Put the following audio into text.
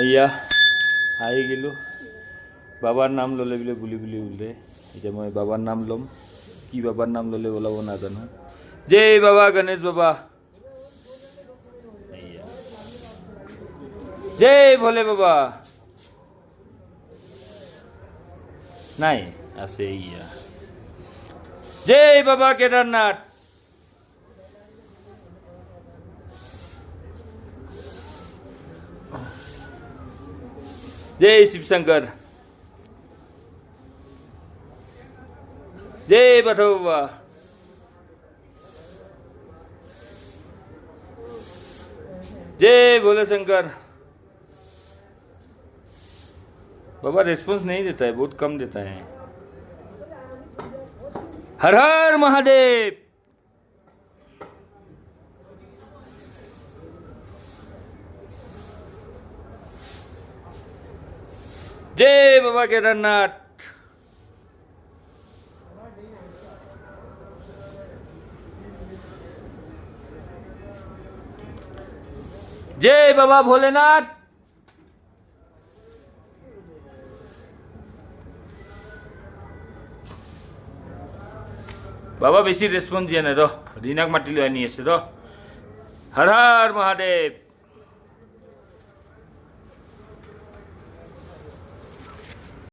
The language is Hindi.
এয়া আহি গেলোঁ বাবাৰ নাম ল'লে বোলে বুলি বোলে এতিয়া মই বাবাৰ নাম ল'ম কি বাবাৰ নাম ল'লে ওলাব নাজানো জয় বাবা গণেশ বাবা জয় ভোলে বাবা নাই আছে ইয়া জয় বাবা কেদারনাথ जय शिव शंकर जय बथौवा जय भोले शंकर बाबा रिस्पॉन्स नहीं देता है बहुत कम देता है हर हर महादेव जय बाबा केदारनाथ जय बाबा भोलेनाथ बाबा बेसी रेस्पॉन्स दिया ना रीनाक माटी लो आनी आछे हर हर महादेव।